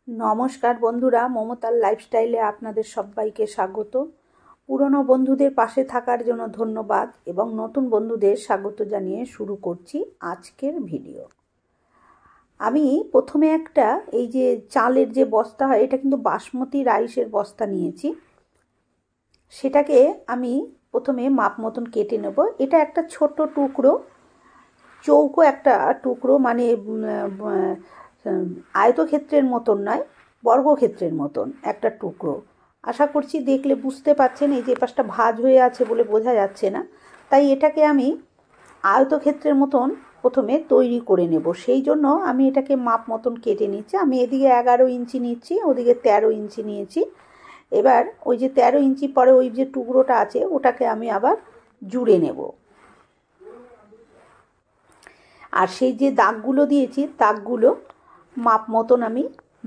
নমস্কার বন্ধুরা, মমতার লাইফস্টাইলে আপনাদের সবাইকে স্বাগত। পুরনো বন্ধুদের পাশে থাকার জন্য ধন্যবাদ এবং নতুন বন্ধুদের স্বাগত জানিয়ে শুরু করছি আজকের ভিডিও। আমি প্রথমে একটা এই যে চালের যে বস্তা হয়, এটা কিন্তু বাসমতি রাইসের বস্তা নিয়েছি। সেটাকে আমি প্রথমে মাপ মতন কেটে নেব। এটা একটা ছোট টুকরো, চৌকো একটা টুকরো, মানে আয়তক্ষেত্রের মতন নয়, বর্গক্ষেত্রের মতন একটা টুকরো। আশা করছি দেখলে বুঝতে পারছেন। এই যে পাশটা ভাঁজ হয়ে আছে বলে বোঝা যাচ্ছে না, তাই এটাকে আমি আয়তক্ষেত্রের মতন প্রথমে তৈরি করে নেব। সেই জন্য আমি এটাকে মাপ মতন কেটে নিচ্ছি। আমি এদিকে 11 ইঞ্চি নিচ্ছি, ওদিকে 13 ইঞ্চি নিয়েছি। এবার ওই যে 13 ইঞ্চি পরে ওই যে টুকরোটা আছে ওটাকে আমি আবার জুড়ে নেব। আর সেই যে দাগগুলো দিয়েছি দাগগুলো মাপ মতন আমি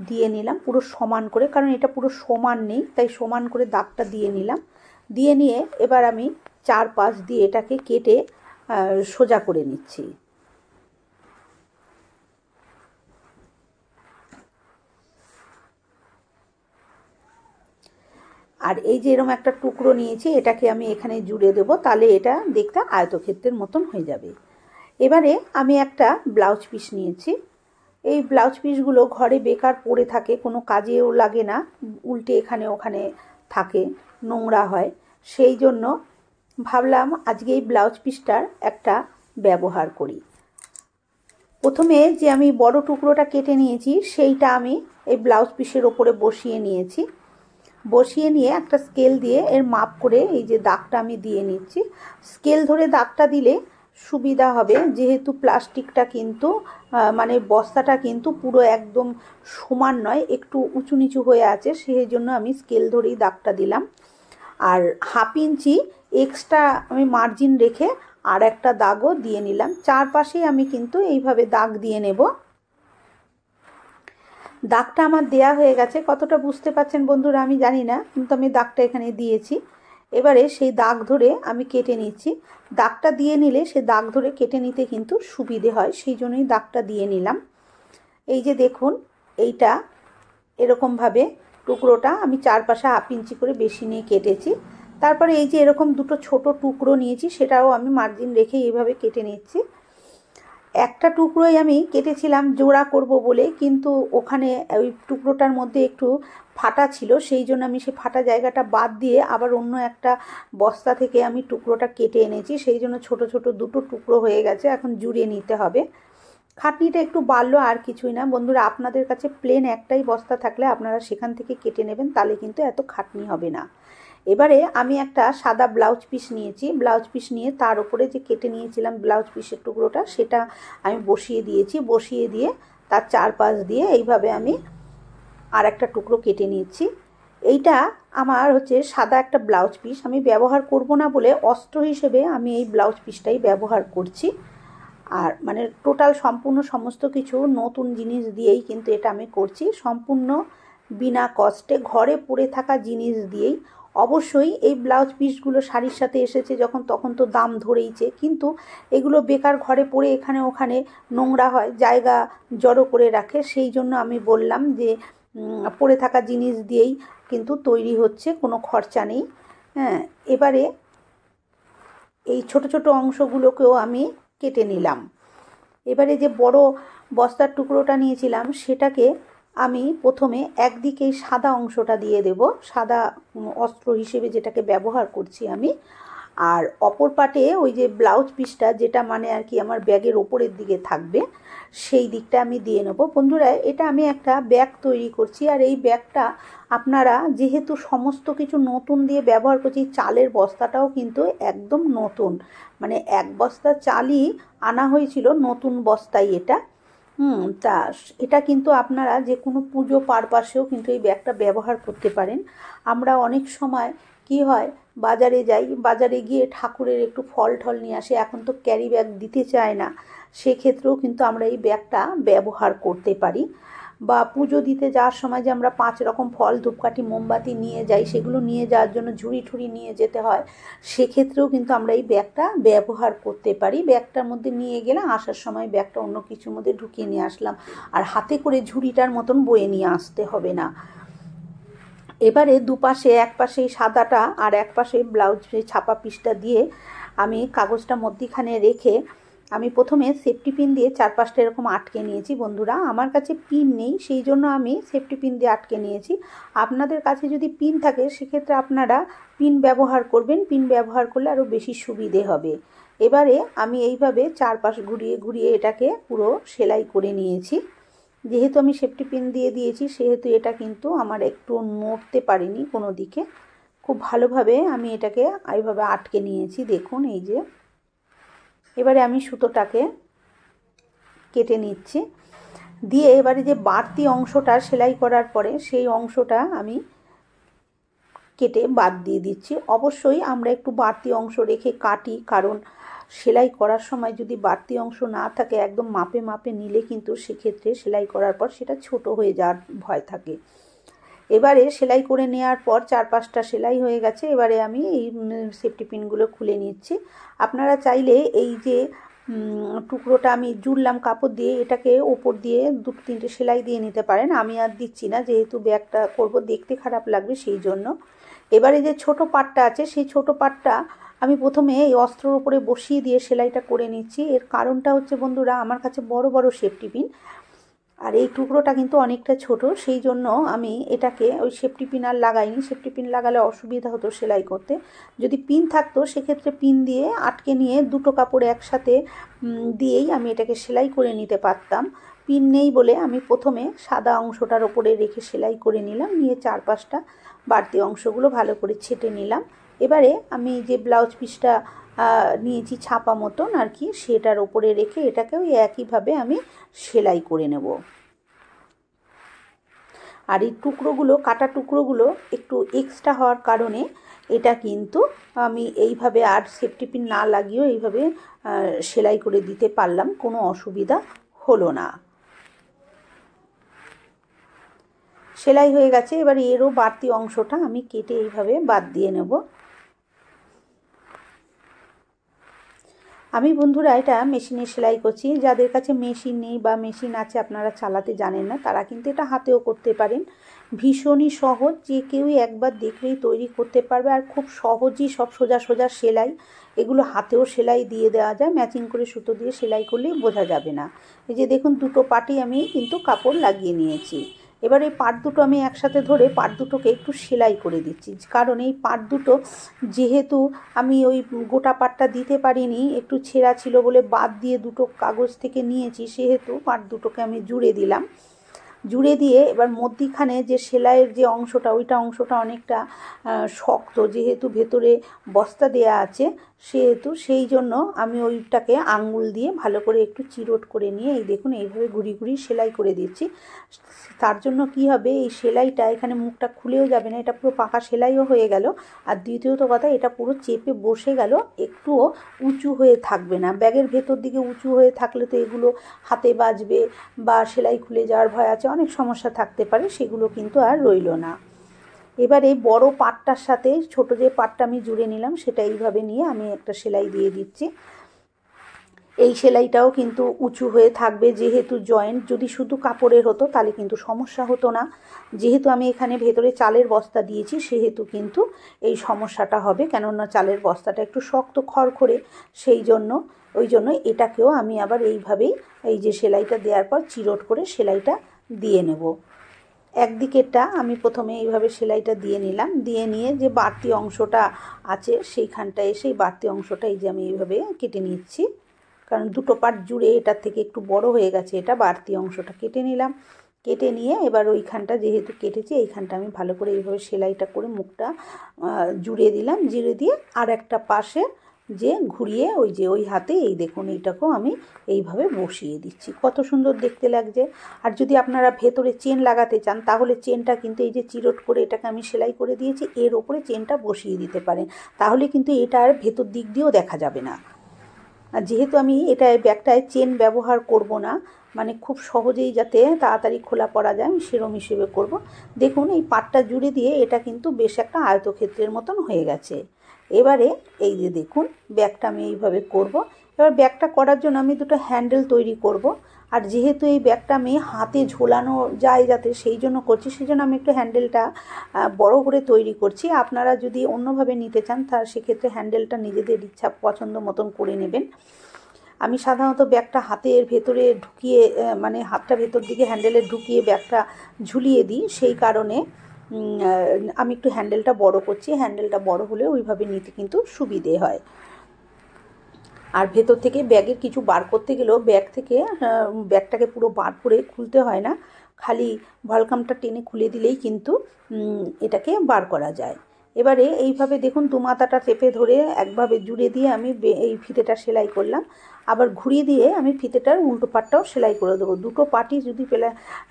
দিয়ে নিলাম পুরো সমান করে, কারণ এটা পুরো সমান নেই, তাই সমান করে দাগটা দিয়ে নিলাম। দিয়ে নিয়ে এবার আমি 4-5 দিয়ে এটাকে কেটে সোজা করে নিচ্ছি। আর এই যে এরকম একটা টুকরো নিয়েছি, এটাকে আমি এখানে জুড়ে দেব, তাহলে এটা দেখতে আয়তক্ষেত্রের মতন হয়ে যাবে। এবারে আমি একটা ব্লাউজ পিস নিয়েছি। এই ব্লাউজ পিসগুলো ঘরে বেকার পড়ে থাকে, কোনো কাজেও লাগে না, উল্টে এখানে ওখানে থাকে, নোংরা হয়। সেই জন্য ভাবলাম আজকে এই ব্লাউজ পিসটার একটা ব্যবহার করি। প্রথমে যে আমি বড় টুকরোটা কেটে নিয়েছি সেইটা আমি এই ব্লাউজ পিসের ওপরে বসিয়ে নিয়েছি। বসিয়ে নিয়ে একটা স্কেল দিয়ে এর মাপ করে এই যে দাগটা আমি দিয়ে নিচ্ছি। স্কেল ধরে দাগটা দিলে সুবিধা হবে, যেহেতু প্লাস্টিকটা কিন্তু মানে বস্তাটা কিন্তু পুরো একদম সমান নয়, একটু উঁচু নিচু হয়ে আছে, সেই জন্য আমি স্কেল ধরেই দাগটা দিলাম। আর 1/2 ইঞ্চি এক্সট্রা আমি মার্জিন রেখে আর একটা দাগও দিয়ে নিলাম। চারপাশেই আমি কিন্তু এইভাবে দাগ দিয়ে নেব। দাগটা আমার দেয়া হয়ে গেছে, কতটা বুঝতে পারছেন বন্ধুরা আমি জানি না, কিন্তু আমি দাগটা এখানে দিয়েছি। এবারে সেই দাগ ধরে আমি কেটে নিচ্ছি। দাগটা দিয়ে নিলে সে দাগ ধরে কেটে নিতে কিন্তু সুবিধে হয়, সেই জন্যই দাগটা দিয়ে নিলাম। এই যে দেখুন, এইটা এরকমভাবে টুকরোটা আমি চারপাশে 1/2 ইঞ্চি করে বেশি নিয়ে কেটেছি। তারপরে এই যে এরকম দুটো ছোট টুকরো নিয়েছি, সেটাও আমি মার্জিন রেখে এইভাবে কেটে নিচ্ছি। একটা টুকরোই আমি কেটেছিলাম জোড়া করব বলে, কিন্তু ওখানে ওই টুকরোটার মধ্যে একটু ফাটা ছিল, সেই জন্য আমি সেই ফাটা জায়গাটা বাদ দিয়ে আবার অন্য একটা বস্তা থেকে আমি টুকরোটা কেটে এনেছি। সেই জন্য ছোট ছোট দুটো টুকরো হয়ে গেছে, এখন জুড়ে নিতে হবে। খাটনিটা একটু বাড়লো, আর কিছুই না বন্ধুরা। আপনাদের কাছে প্লেন একটাই বস্তা থাকলে আপনারা সেখান থেকে কেটে নেবেন, তাহলে কিন্তু এত খাটনি হবে না। এবারে আমি একটা সাদা ব্লাউজ পিস নিয়েছি। ব্লাউজ পিস নিয়ে তার উপরে যে কেটে নিয়েছিলাম ব্লাউজ পিসের টুকরোটা, সেটা আমি বসিয়ে দিয়েছি। বসিয়ে দিয়ে তার 4-5 দিয়ে এইভাবে আমি আর একটা টুকরো কেটে নিয়েছি। এইটা আমার হচ্ছে সাদা একটা ব্লাউজ পিস, আমি ব্যবহার করব না বলে অস্ত্র হিসেবে আমি এই ব্লাউজ পিসটাই ব্যবহার করছি। আর মানে টোটাল সম্পূর্ণ সমস্ত কিছু নতুন জিনিস দিয়েই কিন্তু এটা আমি করছি, সম্পূর্ণ বিনা কস্টে ঘরে পড়ে থাকা জিনিস দিয়েই। অবশ্যই এই ব্লাউজ পিসগুলো শাড়ির সাথে এসেছে যখন, তখন তো দাম ধরেইছে, কিন্তু এগুলো বেকার ঘরে পড়ে এখানে ওখানে নোংরা হয়, জায়গা জড়ো করে রাখে। সেই জন্য আমি বললাম যে পড়ে থাকা জিনিস দিয়েই কিন্তু তৈরি হচ্ছে, কোনো খরচা নেই। হ্যাঁ, এবারে এই ছোট ছোট অংশগুলোকেও আমি কেটে নিলাম। এবারে যে বড় বস্তার টুকরোটা নিয়েছিলাম সেটাকে আমি প্রথমে একদিকেই সাদা অংশটা দিয়ে দেব, সাদা অস্ত্র হিসেবে যেটাকে ব্যবহার করছি আমি। আর অপর পাটে ওই যে ব্লাউজ পিসটা, যেটা মানে আর কি আমার ব্যাগের ওপরের দিকে থাকবে, সেই দিকটা আমি দিয়ে নেব। বন্ধুরা, এটা আমি একটা ব্যাগ তৈরি করছি, আর এই ব্যাগটা আপনারা যেহেতু সমস্ত কিছু নতুন দিয়ে ব্যবহার করছি, চালের বস্তাটাও কিন্তু একদম নতুন, মানে 1 বস্তা চালই আনা হয়েছিল নতুন বস্তায় এটা। তা এটা কিন্তু আপনারা যে কোনো পুজো পারপাসেও কিন্তু এই ব্যাগটা ব্যবহার করতে পারেন। আমরা অনেক সময় কি হয়, বাজারে যাই, বাজারে গিয়ে ঠাকুরের একটু ফল টল নিয়ে আসি, এখন তো ক্যারি ব্যাগ দিতে চায় না, সেক্ষেত্রেও কিন্তু আমরা এই ব্যাগটা ব্যবহার করতে পারি। বা পুজো দিতে যাওয়ার সময় যে আমরা 5 রকম ফল ধূপকাঠি মোমবাতি নিয়ে যাই, সেগুলো নিয়ে যাওয়ার জন্য ঝুড়ি ঠুড়ি নিয়ে যেতে হয়, সেক্ষেত্রেও কিন্তু আমরা এই ব্যাগটা ব্যবহার করতে পারি। ব্যাগটার মধ্যে নিয়ে গেলে আসার সময় ব্যাগটা অন্য কিছুর মধ্যে ঢুকিয়ে নিয়ে আসলাম, আর হাতে করে ঝুড়িটার মতন বয়ে নিয়ে আসতে হবে না। এবারে দুপাশে, এক পাশে সাদাটা আর এক পাশে ব্লাউজ ছাপা পিসটা দিয়ে আমি কাগজটা মধ্যিখানে রেখে আমি প্রথমে সেফটি পিন দিয়ে 4-5টা এরকম আটকে নিয়েছি। বন্ধুরা, আমার কাছে পিন নেই, সেই জন্য আমি সেফটি পিন দিয়ে আটকে নিয়েছি। আপনাদের কাছে যদি পিন থাকে সেক্ষেত্রে আপনারা পিন ব্যবহার করবেন, পিন ব্যবহার করলে আরও বেশি সুবিধে হবে। এবারে আমি এইভাবে 4 পাশ ঘুরিয়ে ঘুরিয়ে এটাকে পুরো সেলাই করে নিয়েছি। যেহেতু আমি সেফটি পিন দিয়ে দিয়েছি সেহেতু এটা কিন্তু আমার একটু নড়তে পারিনি কোনো দিকে, খুব ভালোভাবে আমি এটাকে এইভাবে আটকে নিয়েছি। দেখুন এই যে, এবারে আমি সুতোটাকে কেটে নিচ্ছি, দিয়ে এবারে যে বাড়তি অংশটা সেলাই করার পরে সেই অংশটা আমি কেটে বাদ দিয়ে দিচ্ছি। অবশ্যই আমরা একটু বাড়তি অংশ রেখে কাটি, কারণ সেলাই করার সময় যদি বাড়তি অংশ না থাকে একদম মাপে মাপে নিলে কিন্তু সেক্ষেত্রে সেলাই করার পর সেটা ছোট হয়ে যাওয়ার ভয় থাকে। এবারে সেলাই করে নেওয়ার পর 4-5টা সেলাই হয়ে গেছে। এবারে আমি এই সেফটি পিনগুলো খুলে নিচ্ছি। আপনারা চাইলে এই যে টুকরোটা আমি জুড়লাম কাপড় দিয়ে, এটাকে ওপর দিয়ে 2-3টে সেলাই দিয়ে নিতে পারেন। আমি আর দিচ্ছি না, যেহেতু ব্যাগটা করব, দেখতে খারাপ লাগবে সেই জন্য। এবারে যে ছোট পাটটা আছে সেই ছোট পাটটা আমি প্রথমে এই অস্ত্রের উপরে বসিয়ে দিয়ে সেলাইটা করে নিচ্ছি। এর কারণটা হচ্ছে বন্ধুরা, আমার কাছে বড় বড় সেফটি পিন, আর এই টুকরোটা কিন্তু অনেকটা ছোট, সেই জন্য আমি এটাকে ওই সেফটি পিন আর লাগাইনি। সেফটি পিন লাগালে অসুবিধা হতো সেলাই করতে। যদি পিন থাকতো সেক্ষেত্রে পিন দিয়ে আটকে নিয়ে দুটো কাপড় একসাথে দিয়েই আমি এটাকে সেলাই করে নিতে পারতাম। পিন নেই বলে আমি প্রথমে সাদা অংশটার ওপরে রেখে সেলাই করে নিলাম, নিয়ে 4-5টা বাড়তি অংশগুলো ভালো করে ছেটে নিলাম। এবারে আমি যে ব্লাউজ পিসটা নিয়েছি ছাপা মতন আর কি, সেটার ওপরে রেখে এটাকেও একইভাবে আমি সেলাই করে নেব। আর এই টুকরোগুলো, কাটা টুকরোগুলো একটু এক্সট্রা হওয়ার কারণে এটা কিন্তু আমি এইভাবে আর সেফটি পিন না লাগিয়েও এইভাবে সেলাই করে দিতে পারলাম, কোনো অসুবিধা হলো না। সেলাই হয়ে গেছে। এবার এরও বাড়তি অংশটা আমি কেটে এইভাবে বাদ দিয়ে নেব। আমি বন্ধুরা এটা মেশিনে সেলাই করছি। যাদের কাছে মেশিন নেই বা মেশিন আছে আপনারা চালাতে জানেন না, তারা কিন্তু এটা হাতেও করতে পারেন। ভীষণই সহজ, যে কেউই একবার দেখলেই তৈরি করতে পারবে, আর খুব সহজেই সব সোজা সোজা সেলাই। এগুলো হাতেও সেলাই দিয়ে দেওয়া যায়, ম্যাচিং করে সুতো দিয়ে সেলাই করলেই বোঝা যাবে না। এই যে দেখুন, দুটো পাটি আমি কিন্তু কাপড় লাগিয়ে নিয়েছি। এবার এই পাট দুটো আমি একসাথে ধরে পাট দুটোকে একটু সেলাই করে দিচ্ছি, কারণ এই পাট দুটো যেহেতু আমি ওই গোটা পাটটা দিতে পারিনি, একটু ছেঁড়া ছিল বলে বাদ দিয়ে দুটো কাগজ থেকে নিয়েছি, সেহেতু পাট দুটোকে আমি জুড়ে দিলাম। জুড়ে দিয়ে এবার মধ্যিখানে যে সেলাইয়ের যে অংশটা, ওইটা অংশটা অনেকটা শক্ত, যেহেতু ভেতরে বস্তা দেয়া আছে সেহেতু, সেই জন্য আমি ওইটাকে আঙ্গুল দিয়ে ভালো করে একটু চিরট করে নিয়ে এই দেখুন এইভাবে ঘুরি ঘুরি সেলাই করে দিচ্ছি। তার জন্য কি হবে, এই সেলাইটা এখানে মুখটা খুলেও যাবে না, এটা পুরো পাকা সেলাইও হয়ে গেল। আর দ্বিতীয়ত কথা, এটা পুরো চেপে বসে গেল, একটুও উঁচু হয়ে থাকবে না। ব্যাগের ভেতর দিকে উঁচু হয়ে থাকলে তো এগুলো হাতে বাজবে বা সেলাই খুলে যাওয়ার ভয় আছে, অনেক সমস্যা থাকতে পারে, সেগুলো কিন্তু আর রইল না। এবার এই বড় পাটটার সাথে ছোট যে পাটটা আমি জুড়ে নিলাম সেটা এইভাবে নিয়ে আমি একটা সেলাই দিয়ে দিচ্ছি। এই সেলাইটাও কিন্তু উঁচু হয়ে থাকবে, যেহেতু জয়েন্ট। যদি শুধু কাপড়ের হতো তাহলে কিন্তু সমস্যা হতো না, যেহেতু আমি এখানে ভেতরে চালের বস্তা দিয়েছি সেহেতু কিন্তু এই সমস্যাটা হবে, কেননা চালের বস্তাটা একটু শক্ত খড়খড়ে, সেই জন্য ওই জন্য এটাকেও আমি আবার এইভাবেই এই যে সেলাইটা দেওয়ার পর চিরট করে সেলাইটা দিয়ে নেব। একদিকেরটা আমি প্রথমে এইভাবে সেলাইটা দিয়ে নিলাম, দিয়ে নিয়ে যে বাড়তি অংশটা আছে সেইখানটা এসে বাড়তি অংশটা এই যে আমি এইভাবে কেটে নিচ্ছি, কারণ দুটো পাট জুড়ে এটার থেকে একটু বড় হয়ে গেছে, এটা বাড়তি অংশটা কেটে নিলাম। কেটে নিয়ে এবার ওইখানটা যেহেতু কেটেছি এইখানটা আমি ভালো করে এইভাবে সেলাইটা করে মুখটা জুড়ে দিলাম। জুড়ে দিয়ে আর একটা পাশে যে ঘুরিয়ে ওই যে ওই হাতে এই দেখুন এইটাকেও আমি এইভাবে বসিয়ে দিচ্ছি, কত সুন্দর দেখতে লাগছে। আর যদি আপনারা ভেতরে চেন লাগাতে চান তাহলে চেনটা কিন্তু এই যে চিরট করে এটাকে আমি সেলাই করে দিয়েছি, এর ওপরে চেনটা বসিয়ে দিতে পারেন, তাহলে কিন্তু এটা আর ভেতর দিক দিয়েও দেখা যাবে না। আর যেহেতু আমি এটা ব্যাগটায় চেন ব্যবহার করব না, মানে খুব সহজেই যাতে তাড়াতাড়ি খোলা পড়া যায় আমি সেরম হিসেবে করব। দেখুন এই পাটটা জুড়ে দিয়ে এটা কিন্তু বেশ একটা আয়তক্ষেত্রের মতন হয়ে গেছে। এবারে এই যে দেখুন ব্যাগটা আমি এইভাবে করব। এবার ব্যাগটা করার জন্য আমি দুটো হ্যান্ডেল তৈরি করব। আর যেহেতু এই ব্যাগটা আমি হাতে ঝোলানো যায় যাতে সেই জন্য করছি, সেই জন্য আমি একটু হ্যান্ডেলটা বড় করে তৈরি করছি। আপনারা যদি অন্যভাবে নিতে চান তাহলে সেক্ষেত্রে হ্যান্ডেলটা নিজেদের ইচ্ছা পছন্দ মতন করে নেবেন। আমি সাধারণত ব্যাগটা হাতের ভেতরে ঢুকিয়ে মানে হাতটা ভেতর দিকে হ্যান্ডেলে ঢুকিয়ে ব্যাগটা ঝুলিয়ে দিই, সেই কারণে আমি একটু হ্যান্ডেলটা বড় করছি। হ্যান্ডেলটা বড় হলে ওইভাবে নিতে কিন্তু সুবিধে হয়। আর ভেতর থেকে ব্যাগের কিছু বার করতে গেলেও ব্যাগ থেকে ব্যাগটাকে পুরো বার করে খুলতে হয় না, খালি ভলকামটা টেনে খুলে দিলেই কিন্তু এটাকে বার করা যায়। এবারে এইভাবে দেখুন দু মাথাটা চেপে ধরে একভাবে জুড়ে দিয়ে আমি এই ফিতেটা সেলাই করলাম। আবার ঘুরিয়ে দিয়ে আমি ফিতেটার উল্টো পাটটাও সেলাই করে দেবো। দুটো পাটই যদি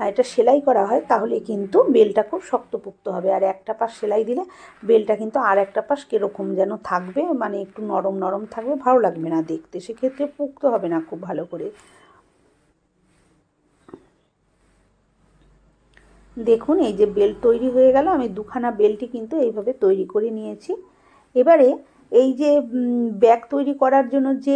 এটা সেলাই করা হয় তাহলে কিন্তু বেলটা খুব শক্তপোক্ত হবে। আর একটা পাশ সেলাই দিলে বেলটা কিন্তু আর একটা পাশ কীরকম যেন থাকবে, মানে একটু নরম নরম থাকবে, ভালো লাগবে না দেখতে, সেক্ষেত্রে পোক্ত হবে না খুব ভালো করে। দেখুন এই যে বেল্ট তৈরি হয়ে গেল। আমি দুখানা বেল্টই কিন্তু এইভাবে তৈরি করে নিয়েছি। এবারে এই যে ব্যাগ তৈরি করার জন্য যে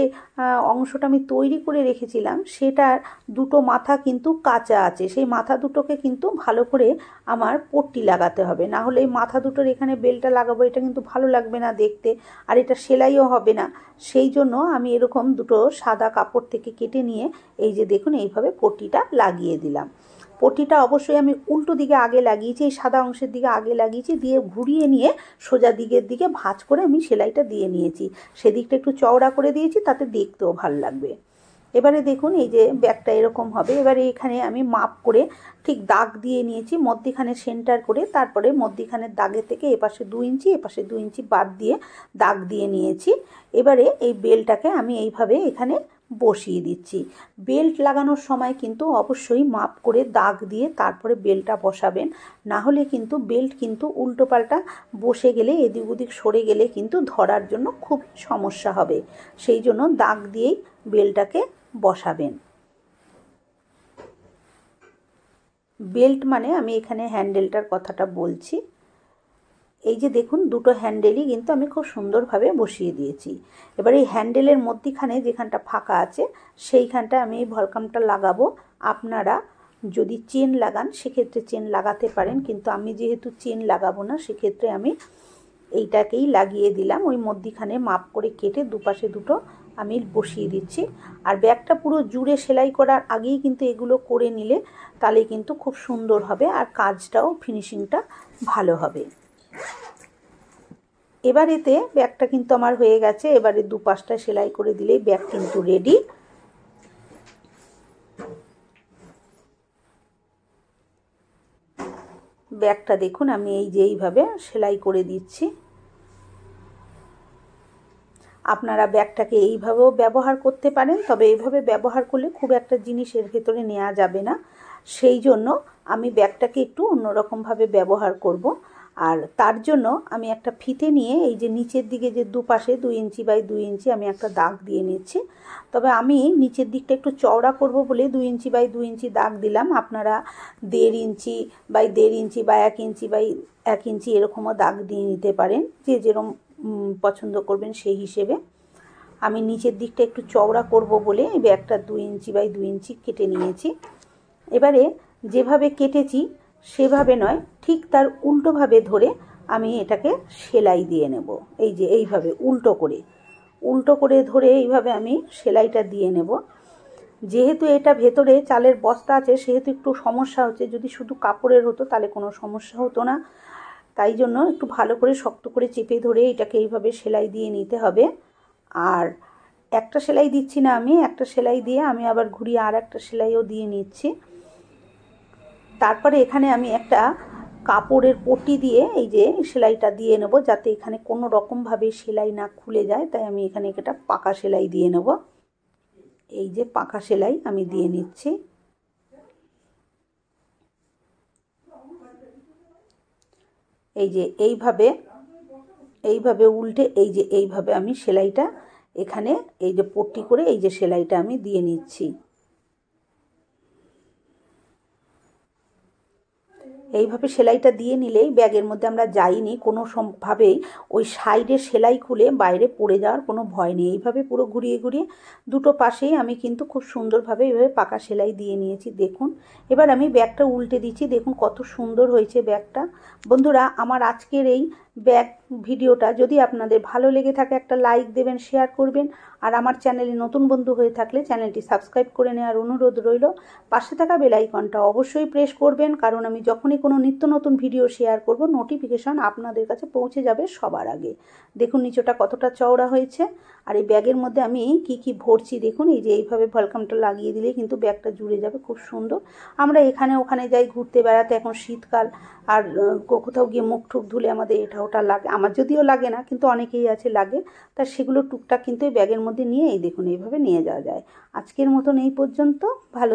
অংশটা আমি তৈরি করে রেখেছিলাম সেটার দুটো মাথা কিন্তু কাঁচা আছে, সেই মাথা দুটোকে কিন্তু ভালো করে আমার পট্টি লাগাতে হবে, না হলে এই মাথা দুটোর এখানে বেল্টটা লাগাবো এটা কিন্তু ভালো লাগবে না দেখতে, আর এটা সেলাইও হবে না। সেই জন্য আমি এরকম দুটো সাদা কাপড় থেকে কেটে নিয়ে এই যে দেখুন এইভাবে পট্টিটা লাগিয়ে দিলাম। পট্টিটা অবশ্যই আমি উল্টো দিকে আগে লাগিয়েছি, এই সাদা অংশের দিকে আগে লাগিয়েছি, দিয়ে ঘুরিয়ে নিয়ে সোজা দিকের দিকে ভাঁজ করে আমি সেলাইটা দিয়ে নিয়েছি। সেদিকটা একটু চওড়া করে দিয়েছি, তাতে দেখতেও ভালো লাগবে। এবারে দেখুন এই যে ব্যাগটা এরকম হবে। এবারে এখানে আমি মাপ করে ঠিক দাগ দিয়ে নিয়েছি মধ্যিখানে সেন্টার করে, তারপরে মধ্যিখানের দাগের থেকে এপাশে 2 ইঞ্চি এপাশে 2 ইঞ্চি বাদ দিয়ে দাগ দিয়ে নিয়েছি। এবারে এই বেলটাকে আমি এইভাবে এখানে বসিয়ে দিচ্ছি। বেল্ট লাগানোর সময় কিন্তু অবশ্যই মাপ করে দাগ দিয়ে তারপরে বেল্টটা বসাবেন, না হলে কিন্তু বেল্ট কিন্তু উল্টো পাল্টা বসে গেলে এদিক ওদিক সরে গেলে কিন্তু ধরার জন্য খুব সমস্যা হবে। সেই জন্য দাগ দিয়েই বেল্টটাকে বসাবেন। বেল্ট মানে আমি এখানে হ্যান্ডেলটার কথাটা বলছি। এই যে দেখুন দুটো হ্যান্ডেলই কিন্তু আমি খুব সুন্দরভাবে বসিয়ে দিয়েছি। এবার এই হ্যান্ডেলের মধ্যিখানে যেখানটা ফাঁকা আছে সেইখানটা আমি এই ভলকামটা লাগাবো। আপনারা যদি চেন লাগান সেক্ষেত্রে চেন লাগাতে পারেন, কিন্তু আমি যেহেতু চেন লাগাবো না সেক্ষেত্রে আমি এইটাকেই লাগিয়ে দিলাম। ওই মধ্যিখানে মাপ করে কেটে দুপাশে দুটো আমি বসিয়ে দিচ্ছি। আর ব্যাগটা পুরো জুড়ে সেলাই করার আগেই কিন্তু এগুলো করে নিলে তাহলে কিন্তু খুব সুন্দর হবে আর কাজটাও ফিনিশিংটা ভালো হবে। এবার এতে ব্যাগটা কিন্তু আমার হয়ে গেছে। এবারে দুপাশটা সেলাই করে দিলেই ব্যাগ কিন্তু রেডি। ব্যাগটা দেখুন আমি এই যে এইভাবে সেলাই করে দিচ্ছি। আপনারা ব্যাগটাকে এইভাবেও ব্যবহার করতে পারেন, তবে এইভাবে ব্যবহার করলে খুব একটা জিনিসের ভেতরে নেওয়া যাবে না, সেই জন্য আমি ব্যাগটাকে একটু অন্যরকমভাবে ব্যবহার করব। আর তার জন্য আমি একটা ফিতে নিয়ে এই যে নিচের দিকে যে দুপাশে 2 ইঞ্চি বাই 2 ইঞ্চি আমি একটা দাগ দিয়ে নিচ্ছি। তবে আমি নিচের দিকটা একটু চওড়া করব বলে 2 ইঞ্চি বাই 2 ইঞ্চি দাগ দিলাম। আপনারা 1.5 ইঞ্চি বাই 1.5 ইঞ্চি বা 1 ইঞ্চি বাই 1 ইঞ্চি এরকমও দাগ দিয়ে নিতে পারেন, যে যেরকম পছন্দ করবেন সেই হিসেবে। আমি নিচের দিকটা একটু চওড়া করব বলে এই ব্যাগটা 2 ইঞ্চি বাই 2 ইঞ্চি কেটে নিয়েছি। এবারে যেভাবে কেটেছি সেভাবে নয়, ঠিক তার উল্টোভাবে ধরে আমি এটাকে সেলাই দিয়ে নেব। এই যে এইভাবে উল্টো করে ধরে এইভাবে আমি সেলাইটা দিয়ে নেব। যেহেতু এটা ভেতরে চালের বস্তা আছে সেহেতু একটু সমস্যা হচ্ছে, যদি শুধু কাপড়ের হতো তাহলে কোনো সমস্যা হতো না। তাই জন্য একটু ভালো করে শক্ত করে চেপে ধরে এটাকে এইভাবে সেলাই দিয়ে নিতে হবে। আর একটা সেলাই দিচ্ছি না, আমি একটা সেলাই দিয়ে আমি আবার ঘুরিয়ে আর একটা সেলাইও দিয়ে নিচ্ছি। তারপরে এখানে আমি একটা কাপড়ের পট্টি দিয়ে এই যে সেলাইটা দিয়ে নেব, যাতে এখানে কোনো রকমভাবে সেলাই না খুলে যায়। তাই আমি এখানে একটা পাকা সেলাই দিয়ে নেব। এই যে পাকা সেলাই আমি দিয়ে নিচ্ছি। এই যে এইভাবে উল্টে এই যে এইভাবে আমি সেলাইটা এখানে এই যে পট্টি করে এই যে সেলাইটা আমি দিয়ে নিচ্ছি। এইভাবে সেলাইটা দিয়ে নিলেই ব্যাগের মধ্যে আমরা যাইনি কোনোভাবেই ওই সাইডে সেলাই খুলে বাইরে পড়ে যাওয়ার কোনো ভয় নেই। এইভাবে পুরো ঘুরিয়ে ঘুরিয়ে দুটো পাশেই আমি কিন্তু খুব সুন্দরভাবে এইভাবে পাকা সেলাই দিয়ে নিয়েছি। দেখুন এবার আমি ব্যাগটা উল্টে দিচ্ছি, দেখুন কত সুন্দর হয়েছে ব্যাগটা। বন্ধুরা আমার আজকের এই ব্যাগ ভিডিওটা যদি আপনাদের ভালো লেগে থাকে একটা লাইক দেবেন, শেয়ার করবেন, আর আমার চ্যানেলে নতুন বন্ধু হয়ে থাকলে চ্যানেলটি সাবস্ক্রাইব করে নেওয়ার অনুরোধ রইল। পাশে থাকা বেল আইকনটা অবশ্যই প্রেস করবেন, কারণ আমি যখনই কোনো নিত্য নতুন ভিডিও শেয়ার করব নোটিফিকেশন আপনাদের কাছে পৌঁছে যাবে সবার আগে। দেখুন নিচটা কতটা চওড়া হয়েছে। আর এই ব্যাগের মধ্যে আমি কি কি ভরছি দেখুন, এই যে এইভাবে ভলকামটা লাগিয়ে দিলে কিন্তু ব্যাগটা জুড়ে যাবে খুব সুন্দর। আমরা এখানে ওখানে যাই ঘুরতে বেড়াতে, এখন শীতকাল, আর কোথাও গিয়ে মুখ ঠুক ধুলে আমাদের এটা ওটা লাগে, আমার যদিও লাগে না কিন্তু অনেকেই আছে লাগে, তা সেগুলো টুকটাক কিন্তু এই ব্যাগের মধ্যে নিয়ে এই দেখুন এইভাবে নিয়ে যাওয়া যায়। আজকের মতন এই পর্যন্ত, ভালো